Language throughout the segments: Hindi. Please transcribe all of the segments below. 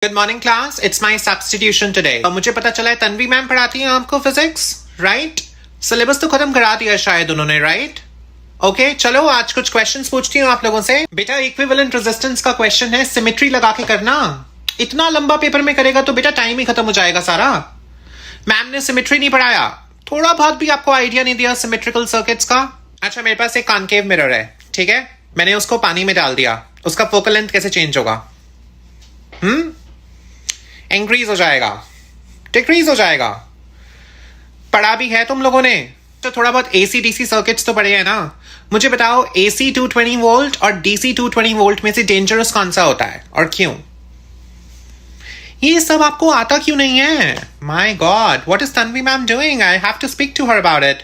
Good morning class, it's my substitution today. मुझे पता चला है तन्वी मैम पढ़ाती हैं आपको फिजिक्स, राइट? सिलेबस तो खत्म करा दिया शायद उन्होंने, राइट? ओके, चलो आज कुछ क्वेश्चंस पूछती हूँ आप लोगों से। बेटा इक्विवेलेंट रेजिस्टेंस का क्वेश्चन है, सिमेट्री लगा के करना। इतना लंबा पेपर में करेगा तो बेटा टाइम ही खत्म हो जाएगा सारा। मैम ने सिमेट्री नहीं पढ़ाया, थोड़ा बहुत भी आपको आइडिया नहीं दिया सिमेट्रिकल सर्किट्स का। अच्छा, मेरे पास एक कॉनकेव मिरर है, ठीक है? मैंने उसको पानी में डाल दिया, उसका फोकल लेंथ कैसे चेंज होगा? इंक्रीज हो जाएगा, डिक्रीज हो जाएगा। पढ़ा भी है तुम लोगों ने तो थोड़ा बहुत एसी डीसी सर्किट्स तो पढ़े हैं ना। मुझे बताओ एसी 220 वोल्ट और डीसी 220 वोल्ट में से डेंजरस कौन सा होता है और क्यों? ये सब आपको आता क्यों नहीं है? My God, what is Tanvi ma'am doing? I have to speak to her about it.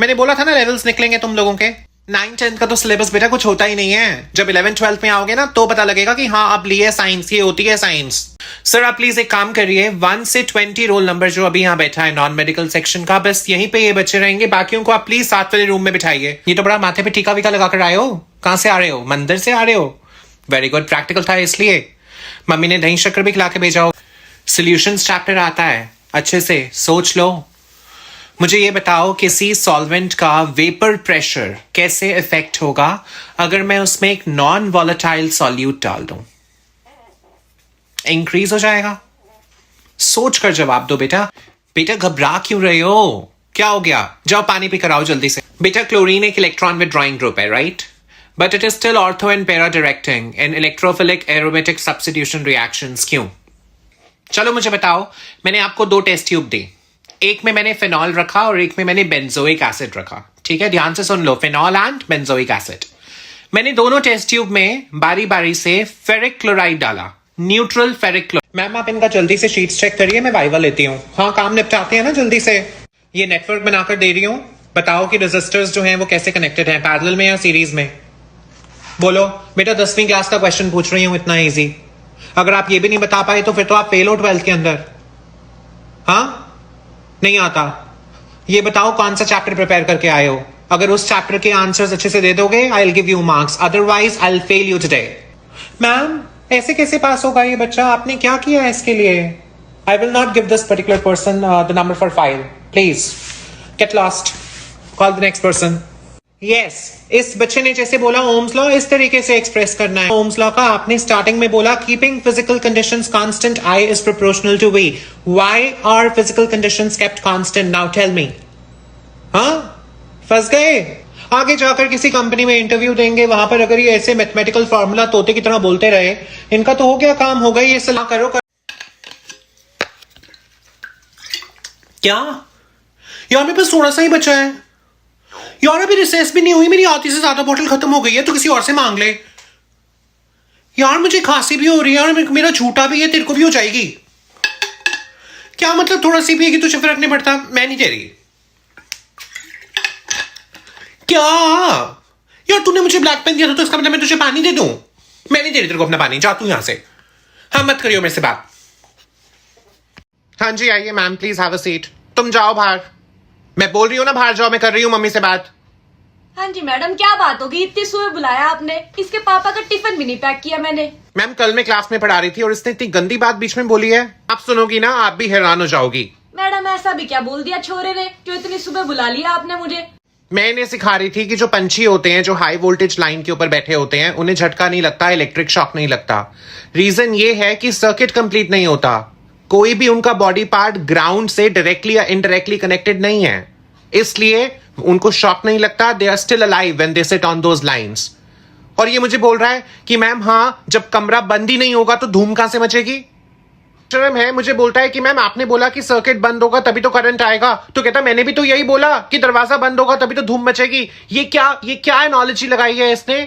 मैंने बोला था ना लेवल्स निकलेंगे तुम लोगों के। 9-10 का तो सिलेबस बेटा कुछ होता ही नहीं है। जब 11-12 में आओगे ना तो पता लगेगा कि हाँ अब लिए साइंस, ये होती है साइंस। सर आप प्लीज एक काम करिए, 1 से 20 रोल नंबर जो अभी यहाँ बैठा है नॉन मेडिकल सेक्शन का, बस यहीं पे ये बच्चे रहेंगे, बाकियों को आप प्लीज 7 वाले रूम में बिठाइए। ये तो बड़ा माथे पे टीका वीका लगा कर आए हो, कहाँ से आ रहे हो? मंदिर से आ रहे हो? वेरी गुड, प्रैक्टिकल था इसलिए मम्मी ने दही शक्कर भी खिला के भेजा हो। सोल्यूशंस चैप्टर आता है, अच्छे से सोच लो। मुझे ये बताओ किसी सॉल्वेंट का वेपर प्रेशर कैसे इफेक्ट होगा अगर मैं उसमें एक नॉन वॉलेटाइल सॉल्यूट डाल दूं? इंक्रीज हो जाएगा। सोच कर जवाब दो बेटा। बेटा घबरा क्यों रहे हो? क्या हो गया? जाओ पानी पी कर आओ जल्दी से। बेटा क्लोरीन एक इलेक्ट्रॉन विड्रॉइंग ग्रुप है, right? But it is still ortho and para directing in electrophilic aromatic substitution reactions. क्यों? चलो मुझे बताओ, मैंने आपको 2 टेस्ट ट्यूब दी, एक में मैंने फिनॉल रखा और एक में मैंने बेंजोइक एसिड रखा, ठीक है? ध्यान से सुन लो, फिनॉल एंड बेंजोइक एसिड। मैंने दोनों टेस्ट ट्यूब में बारी बारी से फेरिक क्लोराइड डाला, न्यूट्रल फेरिक क्लोराइड। मैम आप इनका जल्दी से शीट्स चेक करिए, मैं वाइवा लेती हूँ। हाँ काम निपटाते हैं ना जल्दी से। ये नेटवर्क बनाकर दे रही हूँ, बताओ कि रेजिस्टर्स जो हैं वो कैसे कनेक्टेड हैं, पैरेलल में या सीरीज में? बोलो बेटा, 10वीं क्लास का क्वेश्चन पूछ रही हूँ, इतना ईजी। अगर आप ये भी नहीं बता पाए तो फिर तो आप फेल हो 12th के अंदर। हाँ नहीं आता? ये बताओ कौन सा चैप्टर प्रिपेयर करके आए हो? अगर उस चैप्टर के आंसर्स अच्छे से दे दोगे I will give you marks, otherwise I will fail you today. Ma'am ऐसे कैसे पास होगा ये बच्चा? आपने क्या किया है इसके लिए? I will not give this particular person the number for file, please get lost, call the next person. Yes, इस बच्चे ने जैसे बोला ओम्स लॉ, इस तरीके से एक्सप्रेस करना है ओम्स लॉ का। आपने स्टार्टिंग में बोला keeping physical conditions constant I is proportional to V. Why are physical conditions kept constant? Now tell me. हाँ फंस गए? आगे जाकर किसी कंपनी में इंटरव्यू देंगे, वहां पर अगर ये ऐसे मैथमेटिकल फॉर्मूला तोते की तरह बोलते रहे, इनका तो हो गया काम, हो गई ये सलाह करो क्या यार? मेरे पास थोड़ा सा ही बचा है यार, अभी रिसेस भी नहीं हुई, मेरी आधी से ज्यादा बोतल खत्म हो गई है, तो किसी और से मांग ले यार। मुझे खांसी भी हो रही है और मेरा झूठा भी है, तेरे को भी हो जाएगी। क्या मतलब थोड़ा सी पिएगी तुझे फर्क नहीं पड़ता? मैं नहीं दे रही। क्या यार, तूने मुझे ब्लैक पेन दिया था तो इसका मतलब मैं तुझे पानी दे दूं? मैं नहीं दे रही तेरे को अपना पानी, जा तू यहां से। हाँ मत करियो मेरे से बात। हाँ जी आइए ma'am, please have a seat. तुम जाओ बाहर, मैं बोल रही हूँ ना बाहर जाओ, मैं कर रही हूँ मम्मी से बात। हाँ जी मैडम, क्या बात होगी? इतनी सुबह बुलाया आपने, इसके पापा का टिफिन भी नहीं पैक किया मैंने। मैम कल मैं क्लास में पढ़ा रही थी और इसने इतनी गंदी बात बीच में बोली है, आप सुनोगी ना आप भी हैरान हो जाओगी। मैडम ऐसा भी क्या बोल दिया छोरे ने जो इतनी सुबह बुला लिया आपने मुझे? मैं इन्हें सिखा रही थी कि जो पंछी होते हैं जो हाई वोल्टेज लाइन के ऊपर बैठे होते हैं उन्हें झटका नहीं लगता, इलेक्ट्रिक शॉक नहीं लगता। रीजन ये है कि सर्किट कंप्लीट नहीं होता, कोई भी उनका बॉडी पार्ट ग्राउंड से डायरेक्टली या इनडायरेक्टली कनेक्टेड नहीं है, इसलिए उनको शॉक नहीं लगता। They are still alive when they sit on those lines. और ये मुझे बोल रहा है कि मैम हाँ जब कमरा बंद ही नहीं होगा तो धूम कहां से मचेगी? शर्म है? मुझे बोलता है कि मैम आपने बोला कि सर्किट बंद होगा तभी तो करंट आएगा, तो कहता मैंने भी तो यही बोला कि दरवाजा बंद होगा तभी तो धूम मचेगी। ये क्या एनोलॉजी लगाई है इसने?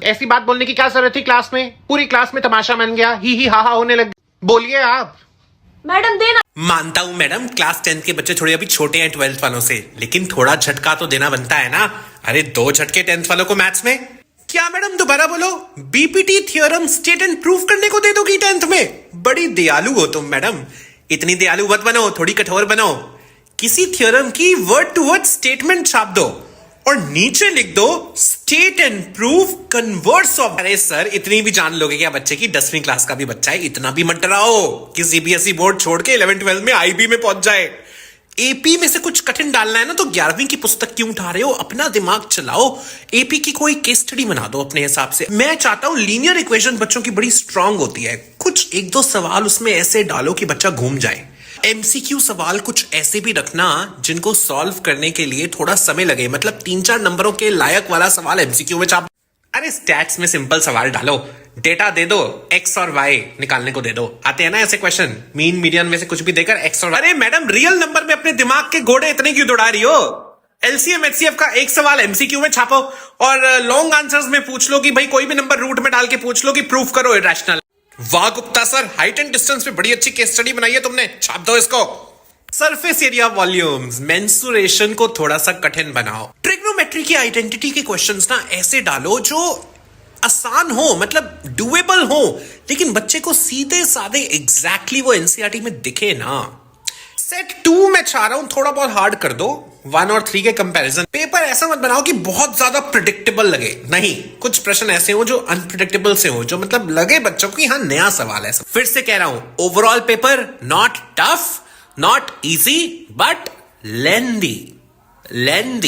ऐसी बात बोलने की क्या जरूरत थी क्लास में? पूरी क्लास में तमाशा बन गया, ही हा हा होने लग। बोलिए आप। मैडम देना। मानता हूं मैडम क्लास 10 के बच्चे थोड़े अभी छोटे हैं 12th वालों से, लेकिन थोड़ा झटका तो देना बनता है ना। अरे 2 झटके 10th वालों को मैथ्स में। क्या मैडम दोबारा बोलो? BPT theorem state and proof करने को दे दोगी 10th में? बड़ी दयालु हो तुम मैडम, इतनी दयालु मत बनो, थोड़ी कठोर बनो। किसी थ्योरम की वर्ड टू वर्ड स्टेटमेंट छाप दो और नीचे लिख दो state and prove converse of. अरे सर, इतनी भी जान लोगे क्या बच्चे की 10वीं क्लास का भी बच्चा है, इतना भी मत डराओ कि सीबीएसई बोर्ड छोड़ के 11th-12th में आईबी में पहुंच जाए। एपी में से कुछ कठिन डालना है ना तो 11वीं की पुस्तक क्यों उठा रहे हो? अपना दिमाग चलाओ, एपी की कोई केस स्टडी बना दो अपने हिसाब से। मैं चाहता हूं लीनियर इक्वेशन बच्चों की बड़ी स्ट्रांग होती है, कुछ एक दो सवाल उसमें ऐसे डालो कि बच्चा घूम जाए। एमसीक्यू सवाल कुछ ऐसे भी रखना जिनको सॉल्व करने के लिए थोड़ा समय लगे, मतलब 3-4 नंबरों के लायक वाला सवाल एमसीक्यू में छाप। अरे स्टैट्स में सिंपल सवाल डालो, डेटा दे दो, एक्स और वाई निकालने को दे दो। आते हैं ना ऐसे क्वेश्चन, मीन मीडियन में से कुछ भी देकर एक्स और। अरे मैडम, रियल नंबर में अपने दिमाग के घोड़े इतने क्यों दौड़ा रही हो? एलसीएम एचसीएफ का एक सवाल एमसीक्यू में छापो और लॉन्ग आंसर्स में पूछ लो कि भाई कोई भी नंबर रूट में डाल के पूछ लो कि प्रूफ करो इरैशनल। वाह Gupta sir, height and distance पे बड़ी अच्छी केस स्टडी बनाई है तुमने, छाप दो इसको। सरफेस एरिया वॉल्यूम्स, मेंसुरेशन को थोड़ा सा कठिन बनाओ। ट्रिग्नोमेट्री की आइडेंटिटी के क्वेश्चंस ना ऐसे डालो जो आसान हो, मतलब डुएबल हो, लेकिन बच्चे को सीधे साधे एग्जैक्टली वो एनसीईआरटी में दिखे ना। सेट 2 में चाह रहा हूं थोड़ा बहुत हार्ड कर दो, 1 और 3 के कंपैरिजन। पेपर ऐसा मत बनाओ कि बहुत ज्यादा प्रिडिक्टेबल लगे, नहीं, कुछ प्रश्न ऐसे हो जो अनप्रिडिक्टेबल से हो, जो मतलब लगे बच्चों को हाँ नया सवाल है। फिर से कह रहा हूं, overall paper not tough, not easy, but lengthy.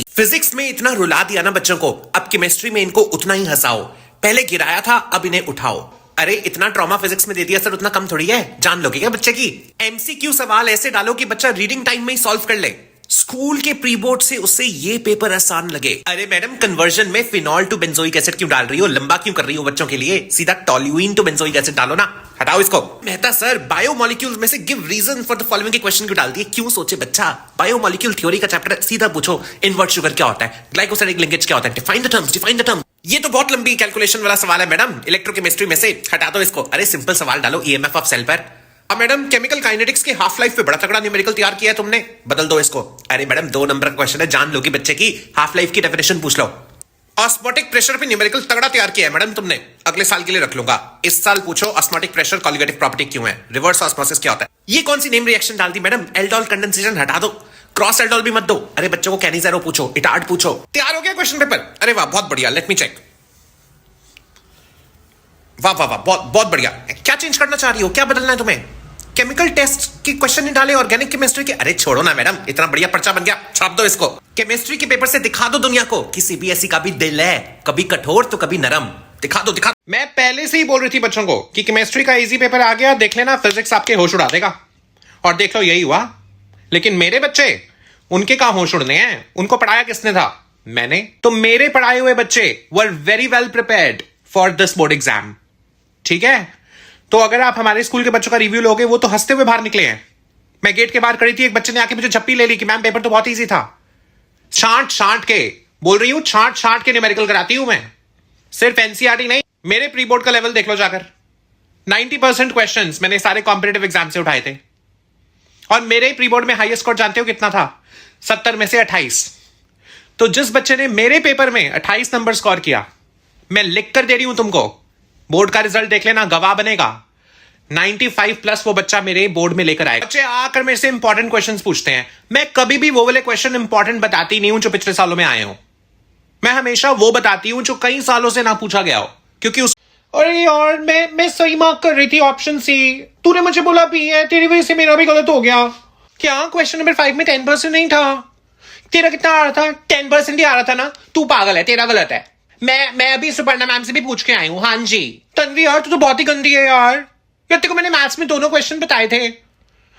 Physics में इतना रुला दिया ना बच्चों को, अब केमिस्ट्री में इनको उतना ही हंसाओ। पहले गिराया था, अब इन्हें उठाओ। अरे इतना ट्रॉमा फिजिक्स में दे दिया सर, उतना कम थोड़ी है, जान लोगे क्या बच्चे की? एमसीक्यू सवाल ऐसे डालो कि बच्चा रीडिंग टाइम में ही सॉल्व कर ले। स्कूल के प्री बोर्ड से उससे ये पेपर आसान लगे। अरे मैडम, कन्वर्जन में फिनॉल टू बेंजोइक एसिड क्यों डाल रही हो? लंबा क्यों कर रही हो बच्चों के लिए? सीधा टॉल्यूइन टू बेंजोइक एसिड डालो ना, हटाओ इसको। मेहता सर, बायोमोलिक्यूल्स में से give reason for the following के क्वेश्चन क्यों डाल दिए? क्यों सोचे बच्चा? बायोमोलिक्यूल थ्योरी का चैप्टर सीधा पूछो, इनवर्ट शुगर क्या होता है, ग्लाइकोसाइडिक लिंकेज क्या होता है, डिफाइन द टर्म्स। ये तो बहुत लंबी कैलकुलेशन वाला सवाल है मैडम, इलेक्ट्रोकेमिस्ट्री में से, हटा दो इसको। अरे सिंपल सवाल डालो, ईएमएफ ऑफ सेल पर। अब मैडम, केमिकल काइनेटिक्स के हाफ लाइफ पे बड़ा तगड़ा न्यूमेरिकल तैयार किया है तुमने, बदल दो इसको। अरे मैडम, 2 नंबर का क्वेश्चन है, जान लो कि बच्चे की हाफ लाइफ की डेफिनेशन पूछ लो। ऑस्मोटिक प्रेशर पे न्यूमेरिकल तगड़ा तैयार किया है मैडम तुमने, अगले साल के लिए रख लूंगा। इस साल पूछो ऑस्मोटिक प्रेशर कॉलिगेटिव प्रॉपर्टी क्यों है, रिवर्स ऑस्मोसिस क्या होता है। ये कौन सी नेम रिएक्शन डाल दी मैडम? एल्डोल कंडेंसेशन हटा दो, क्रॉस एल्डोल भी मत दो। अरे बच्चों को कैनिज़ेरो पूछो, इटार्ड पूछो। तैयार हो गया क्वेश्चन पेपर? अरे वाह, बहुत बढ़िया, लेट मी चेक। वाह वाह वाह, बहुत बढ़िया। क्या चेंज करना चाह रही हो, क्या बदलना है तुम्हें? केमिकल टेस्ट के क्वेश्चन नहीं डाले, ऑर्गेनिक केमिस्ट्री के? अरे छोड़ो ना मैडम, इतना बढ़िया पर्चा बन गया, छाप दो इसको। केमिस्ट्री के पेपर से दिखा दो दुनिया को कि सीबीएसई का भी दिल है, कभी कठोर तो कभी नरम। दिखा दो। मैं पहले से ही बोल रही थी बच्चों को कि केमिस्ट्री का इजी पेपर आ गया, देख लेना फिजिक्स आपके होश उड़ा देगा, और देख लो यही हुआ। लेकिन मेरे बच्चे, उनके कहां होश उड़ने हैं? उनको पढ़ाया किसने था? मैंने। तो मेरे पढ़ाए हुए बच्चे were very well prepared for this board exam, ठीक है? तो अगर आप हमारे स्कूल के बच्चों का रिव्यू लोगे, वो तो हंसते हुए बाहर निकले हैं। मैं गेट के बाहर खड़ी थी, एक बच्चे ने आके मुझे झप्पी ले ली कि मैम पेपर तो बहुत इजी था। छांट के बोल रही हूं, छांट के न्यूमेरिकल कराती हूं मैं, सिर्फ एनसीईआरटी नहीं। मेरे प्री बोर्ड का लेवल देख लो जाकर, 90% क्वेश्चंस मैंने सारे कॉम्पिटिटिव एग्जाम से उठाए थे, और मेरे प्री बोर्ड में हाईएस्ट स्कोर जानते हो कितना था? 70 में से 28। तो जिस बच्चे ने मेरे पेपर में 28 नंबर स्कोर किया, मैं लिख कर दे रही हूं तुमको, बोर्ड का रिजल्ट देख लेना, गवाह बनेगा। 95+ वो बच्चा मेरे बोर्ड में लेकर आएगा। बच्चे आकर मेरे से इंपॉर्टेंट क्वेश्चंस पूछते हैं, मैं कभी भी वो वाले क्वेश्चन इंपॉर्टेंट बताती नहीं हूं जो पिछले सालों में आए हो। मैं हमेशा वो बताती हूं जो कई सालों से ना पूछा गया हो, क्योंकि उस। अरे यार, मैं सही मार्क कर रही थी ऑप्शन सी, तूने मुझे बोला बी है, तेरी वजह से मेरा भी गलत हो गया। क्या क्वेश्चन नंबर 5 में 10% नहीं था? तेरा कितना आ रहा था? 10% ही आ रहा था ना? तू पागल है, तेरा गलत है। मैं अभी सुपर्णा मैम से भी पूछ के आई हूं। हाँ जी। तन्वी यार, तू तो बहुत ही गंदी है यार। तेरे को मैंने मैथ्स में दोनों क्वेश्चन बताए थे।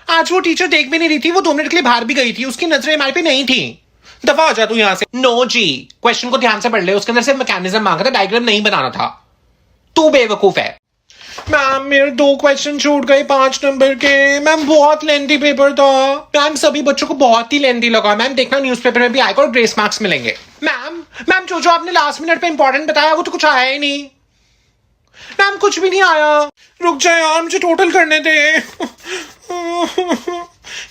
आज वो टीचर देख भी नहीं रही थी, वो 2 मिनट के लिए बाहर भी गई थी, उसकी नजरें हमारे पे नहीं थी। दफा हो जा तू यहां से। नो जी, क्वेश्चन को ध्यान से पढ़ ले, उसके अंदर से मैकेनिज्म मांगा था, डायग्राम नहीं बनाना था। तू बेवकूफ है। मैम, मेरे 2 क्वेश्चन छूट गए 5 नंबर के। मैम, बहुत लेंथी पेपर था। मैम, सभी बच्चों को बहुत ही लेंथी लगा। मैम, देखना न्यूज़पेपर में भी आएगा और ग्रेस मार्क्स मिलेंगे। मैम जो आपने लास्ट मिनट पे इंपॉर्टेंट बताया, वो तो कुछ आया ही नहीं। मैम, कुछ भी नहीं आया। रुक जा यार, मुझे टोटल करने दे।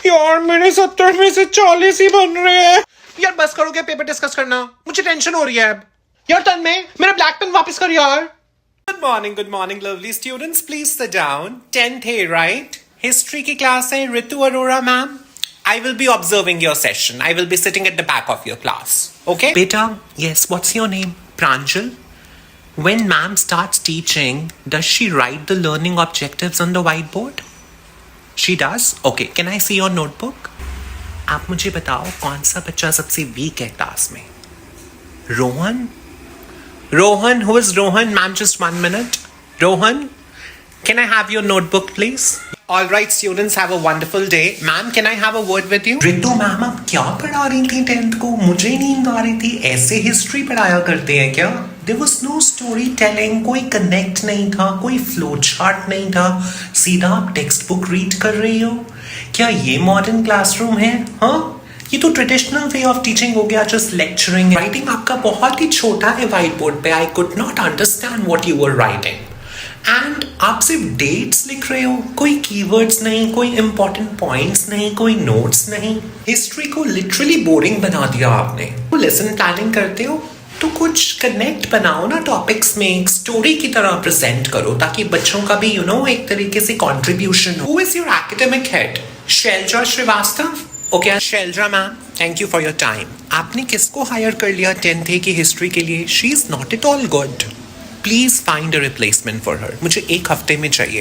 यार, मेरे 70 में से 40 ही बन रहे हैं। यार बस करो, क्या पेपर डिस्कस करना, मुझे टेंशन हो रही है अब। यार तन्मय, मेरा ब्लैक पेन वापस कर यार। Good morning, lovely students. Please sit down. 10th है, right? History की क्लास है, Ritu Arora ma'am. I will be observing your session. I will be sitting at the back of your class. Okay? Beta, yes, what's your name? Pranjal? When ma'am starts teaching, does she write the learning objectives on the whiteboard? She does? Okay, can I see your notebook? आप मुझे बताओ कौन सा बच्चा सबसे वीक है क्लास में? Rohan? Rohan, who is Rohan? Ma'am, just 1 minute. Rohan, can I have your notebook, please? All right, students, have a wonderful day. Ma'am, can I have a word with you? Ritu ma'am, आप क्या पढ़ा रही थी 10th को? मुझे नींद आ रही थी. ऐसे हिस्ट्री पढ़ाया करते हैं क्या? There was no story telling, कोई कनेक्ट नहीं था, कोई फ्लो चार्ट नहीं था. सीधा आप टेक्स्ट बुक रीड कर रही हो. क्या ये मॉडर्न क्लासरूम है? हाँ, ये तो ट्रेडिशनल वे ऑफ टीचिंग हो गया, जस्ट लेक्चरिंग. राइटिंग आपका बहुत ही छोटा है व्हाइट बोर्ड पे. I could not understand what you were writing. And आप सिर्फ डेट्स लिख रहे हो, कोई कीवर्ड्स नहीं, कोई इंपॉर्टेंट पॉइंट्स नहीं, कोई नोट्स नहीं. हिस्ट्री को लिटरली बोरिंग बना दिया आपने. तो लेसन प्लानिंग करते हो तो कुछ कनेक्ट बनाओ ना टॉपिक्स में, एक स्टोरी की तरह प्रेजेंट करो ताकि बच्चों का भी एक तरीके से कंट्रीब्यूशन हो. Who is your academic head? Shailja Srivastava. Okay Shailja ma'am, thank you for your time. आपने किसको हायर कर लिया 10th A की हिस्ट्री के लिए? She is not at all good. Please find a replacement for her. मुझे 1 हफ्ते में चाहिए.